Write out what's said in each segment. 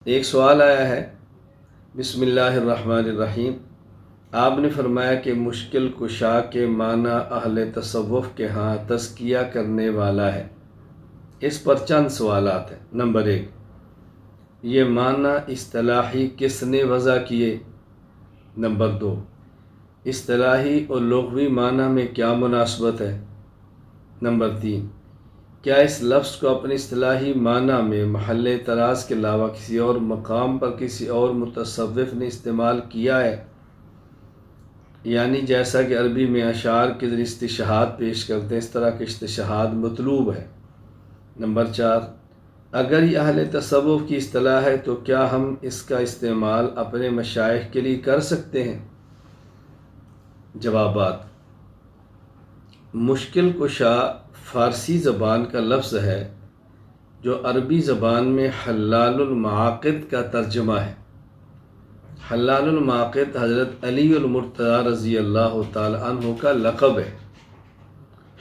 ایک سوال آیا ہے، بسم اللہ الرحمن الرحیم۔ آپ نے فرمایا کہ مشکل کشا کے معنی اہل تصوف کے ہاں تزکیہ کرنے والا ہے۔ اس پر چند سوالات ہیں۔ نمبر 1، یہ معنی اصطلاحی کس نے وضع کیے؟ نمبر 2، اصطلاحی اور لغوی معنی میں کیا مناسبت ہے؟ نمبر 3، کیا اس لفظ کو اپنی اصطلاحی معنی میں محل اعتراض کے علاوہ کسی اور مقام پر کسی اور متصوف نے استعمال کیا ہے؟ یعنی جیسا کہ عربی میں اشعار کے ذریعے استشہاد پیش کرتے ہیں، اس طرح کا استشہاد مطلوب ہے۔ نمبر 4، اگر یہ اہل تصوف کی اصطلاح ہے تو کیا ہم اس کا استعمال اپنے مشائخ کے لیے کر سکتے ہیں؟ جوابات: مشکل کشا فارسی زبان کا لفظ ہے جو عربی زبان میں حلال المعاقد کا ترجمہ ہے۔ حلال المعاقد حضرت علی المرتضیٰ رضی اللہ تعالی عنہ کا لقب ہے۔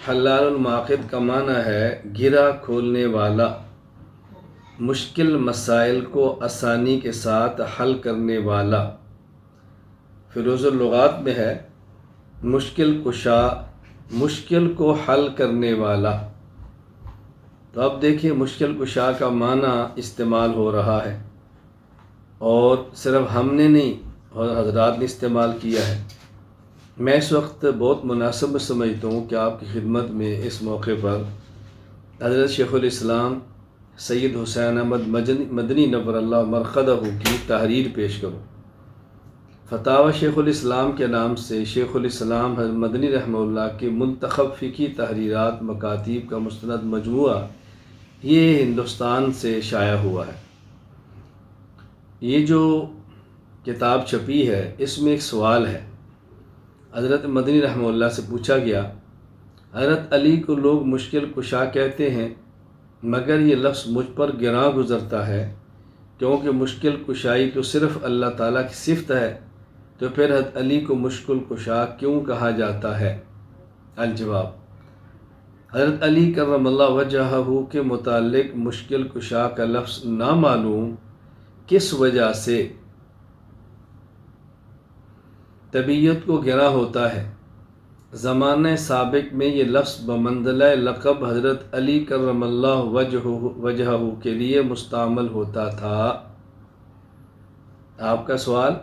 حلال المعاقد کا معنی ہے گرہ کھولنے والا، مشکل مسائل کو آسانی کے ساتھ حل کرنے والا۔ فیروز اللغات میں ہے مشکل کشا، مشکل کو حل کرنے والا۔ تو اب دیکھیں مشکل کشا کا معنی استعمال ہو رہا ہے، اور صرف ہم نے نہیں اور حضرات نے استعمال کیا ہے۔ میں اس وقت بہت مناسب سمجھتا ہوں کہ آپ کی خدمت میں اس موقع پر حضرت شیخ الاسلام سید حسین احمد مدنی نور اللہ مرقدہ کی تحریر پیش کروں۔ فتاوی شیخ الاسلام کے نام سے شیخ الاسلام حضرت مدنی رحمہ اللہ کے منتخب فقہی تحریرات مکاتیب کا مستند مجموعہ یہ ہندوستان سے شائع ہوا ہے۔ یہ جو کتاب چھپی ہے اس میں ایک سوال ہے۔ حضرت مدنی رحمہ اللہ سے پوچھا گیا، حضرت علی کو لوگ مشکل کشا کہتے ہیں، مگر یہ لفظ مجھ پر گراں گزرتا ہے کیونکہ مشکل کشائی تو صرف اللہ تعالیٰ کی صفت ہے، تو پھر حضرت علی کو مشکل کشا کیوں کہا جاتا ہے؟ الجواب: حضرت علی کرم اللہ وجہہ کے متعلق مشکل کشا کا لفظ نامعلوم کس وجہ سے طبیعت کو گراں ہوتا ہے۔ زمانہ سابق میں یہ لفظ بمنزلہ لقب حضرت علی کرم اللہ وجہہ کے لیے مستعمل ہوتا تھا۔ آپ کا سوال،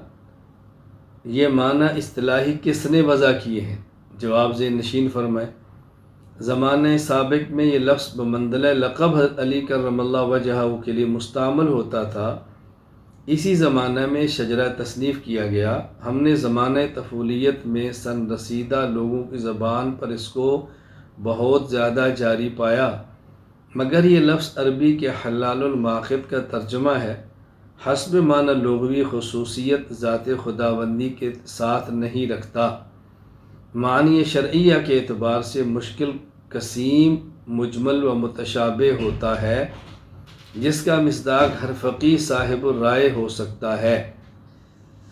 یہ معنی اصطلاحی کس نے وضع کیے ہیں؟ جواب ذہن نشین فرمائیں۔ زمانہ سابق میں یہ لفظ بمنزلہ لقب حضرت علی کرم اللہ وجہہ کے لیے مستعمل ہوتا تھا۔ اسی زمانہ میں شجرہ تصنیف کیا گیا۔ ہم نے زمانہ طفولیت میں سن رسیدہ لوگوں کی زبان پر اس کو بہت زیادہ جاری پایا، مگر یہ لفظ عربی کے حلال المعاقد کا ترجمہ ہے۔ حسب معنی لغوی خصوصیت ذات خداوندی کے ساتھ نہیں رکھتا۔ معنی شرعیہ کے اعتبار سے مشکل قسیم، مجمل و متشابہ ہوتا ہے، جس کا مصداق ہر فقیہ صاحب الرائے ہو سکتا ہے۔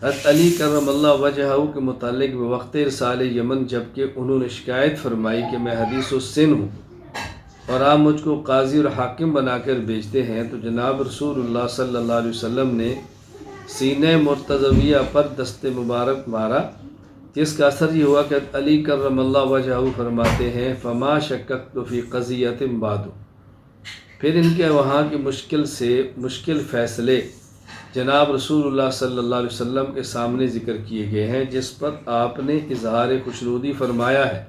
حضرت علی کرم اللہ وجہہ کے متعلق بوقت ارسال یمن جبکہ انہوں نے شکایت فرمائی کہ میں حدیث السن ہوں اور آپ مجھ کو قاضی اور حاکم بنا کر بھیجتے ہیں، تو جناب رسول اللہ صلی اللہ علیہ وسلم نے سینہ مرتضویہ پر دست مبارک مارا، جس کا اثر یہ ہوا کہ علی کرم اللہ وجہہ فرماتے ہیں فما شککت فی قضیۃ بعد۔ پھر ان کے وہاں کی مشکل سے مشکل فیصلے جناب رسول اللہ صلی اللہ علیہ وسلم کے سامنے ذکر کیے گئے ہیں، جس پر آپ نے اظہار خوشنودی فرمایا ہے۔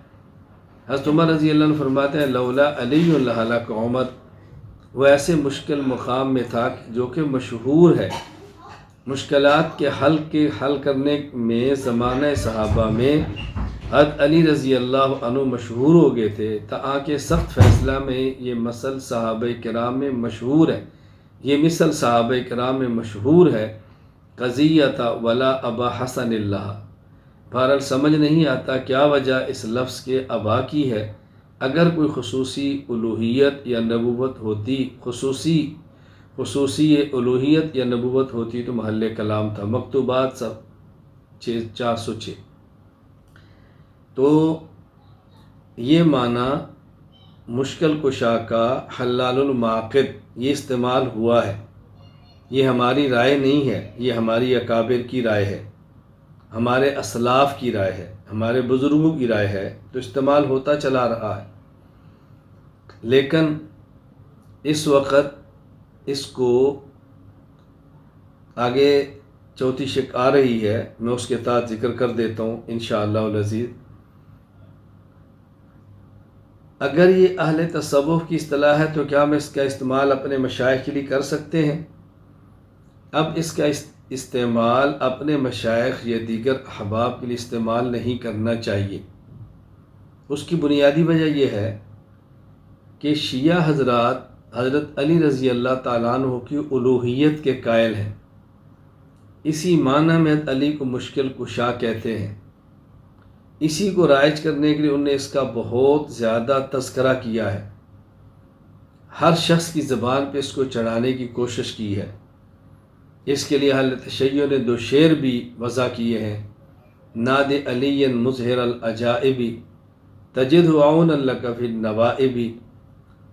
حضرت عمر رضی اللہ عنہ فرماتے ہیں لولا علی لہلک عمر۔ وہ ایسے مشکل مقام میں تھا جو کہ مشہور ہے۔ مشکلات کے حل کرنے میں زمانہ صحابہ میں حضرت علی رضی اللہ عنہ مشہور ہو گئے تھے، تاکہ سخت فیصلہ میں یہ مثل صحابہ کرام میں مشہور ہے، قضیۃ ولا ابا حسن اللہ۔ بہرحال سمجھ نہیں آتا کیا وجہ اس لفظ کے ابا کی ہے۔ اگر کوئی خصوصی الوہیت یا نبوت ہوتی تو محل کلام تھا۔ مکتوبات 406۔ تو یہ معنی مشکل کشا کا حلال المعاقد یہ استعمال ہوا ہے۔ یہ ہماری رائے نہیں ہے، یہ ہماری اکابر کی رائے ہے، ہمارے اسلاف کی رائے ہے، ہمارے بزرگوں کی رائے ہے، تو استعمال ہوتا چلا رہا ہے۔ لیکن اس وقت اس کو آگے چوتھی شق آ رہی ہے، میں اس کے تحت ذکر کر دیتا ہوں انشاءاللہ العزیز۔ اگر یہ اہل تصوف کی اصطلاح ہے تو کیا ہم اس کا استعمال اپنے مشائخ کے لیے کر سکتے ہیں؟ اب اس کا استعمال اپنے مشائخ یا دیگر احباب کے لیے استعمال نہیں کرنا چاہیے۔ اس کی بنیادی وجہ یہ ہے کہ شیعہ حضرات حضرت علی رضی اللہ تعالیٰ عنہ کی الوہیت کے قائل ہیں، اسی معنی میں حضرت علی کو مشکل کشا کہتے ہیں۔ اسی کو رائج کرنے کے لیے انہوں نے اس کا بہت زیادہ تذکرہ کیا ہے، ہر شخص کی زبان پہ اس کو چڑھانے کی کوشش کی ہے۔ اس کے لیے اہل تشیع نے 2 شعر بھی وضع کیے ہیں: ناد علی مظہر العجائب تجد عون لک فی النوائب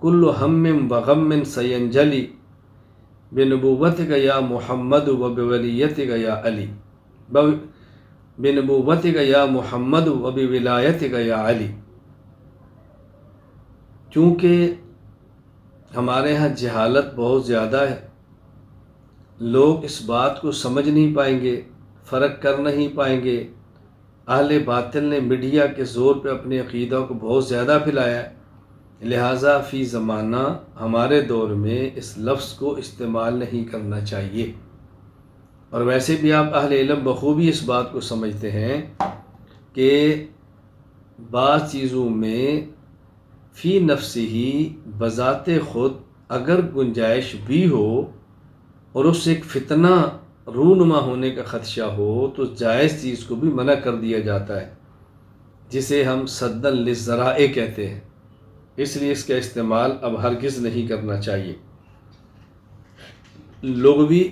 کل ہم وغم سینجلی بنبوتک یا محمد و بولیتک یا علی، بنبوتک یا محمد و بولایتک یا علی۔ چونکہ ہمارے ہاں جہالت بہت زیادہ ہے، لوگ اس بات کو سمجھ نہیں پائیں گے، فرق کر نہیں پائیں گے۔ اہل باطل نے میڈیا کے زور پہ اپنے عقیدہ کو بہت زیادہ پھیلایا ہے، لہٰذا فی زمانہ ہمارے دور میں اس لفظ کو استعمال نہیں کرنا چاہیے۔ اور ویسے بھی آپ اہل علم بخوبی اس بات کو سمجھتے ہیں کہ بعض چیزوں میں فی نفسی ہی بذات خود اگر گنجائش بھی ہو اور اس سے ایک فتنہ رونما ہونے کا خدشہ ہو تو جائز چیز کو بھی منع کر دیا جاتا ہے، جسے ہم سدا للذرائع کہتے ہیں۔ اس لیے اس کا استعمال اب ہرگز نہیں کرنا چاہیے۔ لغوی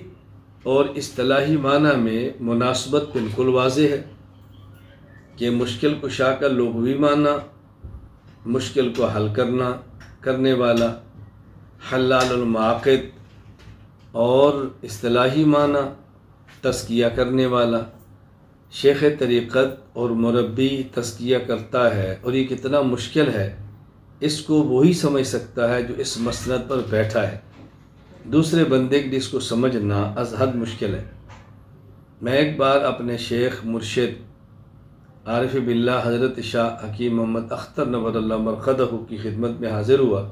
اور اصطلاحی معنی میں مناسبت بالکل واضح ہے کہ مشکل کشا کا لغوی معنی مشکل کو حل کرنے والا، حلال المعاقد، اور اصطلاحی معنی تزکیہ کرنے والا۔ شیخ طریقت اور مربی تزکیہ کرتا ہے، اور یہ کتنا مشکل ہے اس کو وہی سمجھ سکتا ہے جو اس مسند پر بیٹھا ہے، دوسرے بندے کے لیے اس کو سمجھنا از حد مشکل ہے۔ میں ایک بار اپنے شیخ مرشد عارف باللہ حضرت شاہ حکیم محمد اختر نور اللہ مرقدہ کی خدمت میں حاضر ہوا،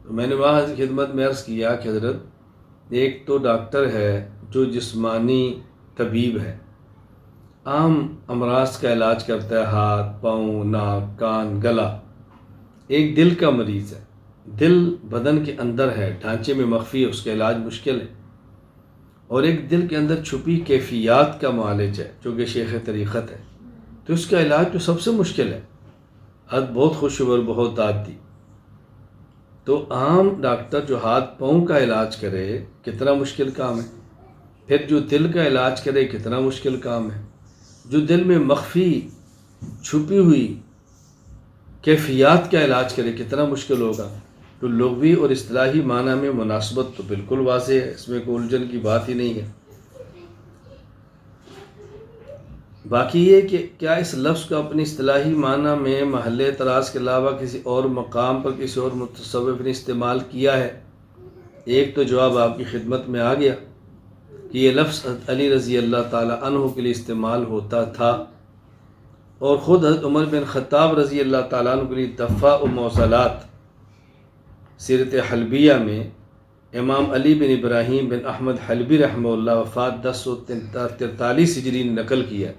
تو میں نے وہاں خدمت میں عرض کیا کہ حضرت ایک تو ڈاکٹر ہے جو جسمانی طبیب ہے، عام امراض کا علاج کرتا ہے، ہاتھ، پاؤں، ناک، کان، گلا۔ ایک دل کا مریض ہے، دل بدن کے اندر ہے، ڈھانچے میں مخفی ہے، اس کا علاج مشکل ہے۔ اور ایک دل کے اندر چھپی کیفیات کا معالج ہے جو کہ شیخ طریقت ہے، تو اس کا علاج تو سب سے مشکل ہے، بہت خوشگوار، بہت عادی۔ تو عام ڈاکٹر جو ہاتھ پاؤں کا علاج کرے کتنا مشکل کام ہے، پھر جو دل کا علاج کرے کتنا مشکل کام ہے، جو دل میں مخفی چھپی ہوئی کیفیات کا علاج کرے کتنا مشکل ہوگا۔ تو لغوی اور اصطلاحی معنی میں مناسبت تو بالکل واضح ہے، اس میں کوئی الجھن کی بات ہی نہیں ہے۔ باقی یہ کہ کیا اس لفظ کو اپنی اصطلاحی معنی میں محل اعتراض کے علاوہ کسی اور مقام پر کسی اور متصوف نے استعمال کیا ہے؟ ایک تو جواب آپ کی خدمت میں آ گیا کہ یہ لفظ حضرت علی رضی اللہ تعالی عنہ کے لیے استعمال ہوتا تھا، اور خود حضرت عمر بن خطاب رضی اللہ تعالیٰ عنہ کے لیے دفاع و معضلات سیرت حلبیہ میں امام علی بن ابراہیم بن احمد حلبی رحمہ اللہ وفات 1043 ہجری نے نقل کیا،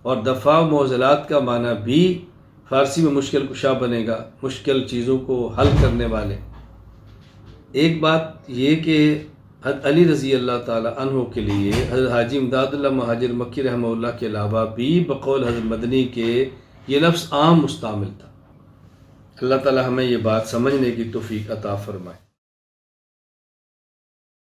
اور دفاع و معضلات کا معنی بھی فارسی میں مشکل کشا بنے گا، مشکل چیزوں کو حل کرنے والے۔ ایک بات یہ کہ حضرت علی رضی اللہ تعالی عنہ کے لیے حضرت حاجی امداد اللہ مہاجر مکی رحمہ اللہ کے علاوہ بھی بقول حضرت مدنی کے یہ لفظ عام مستعمل تھا۔ اللہ تعالی ہمیں یہ بات سمجھنے کی توفیق عطا فرمائے۔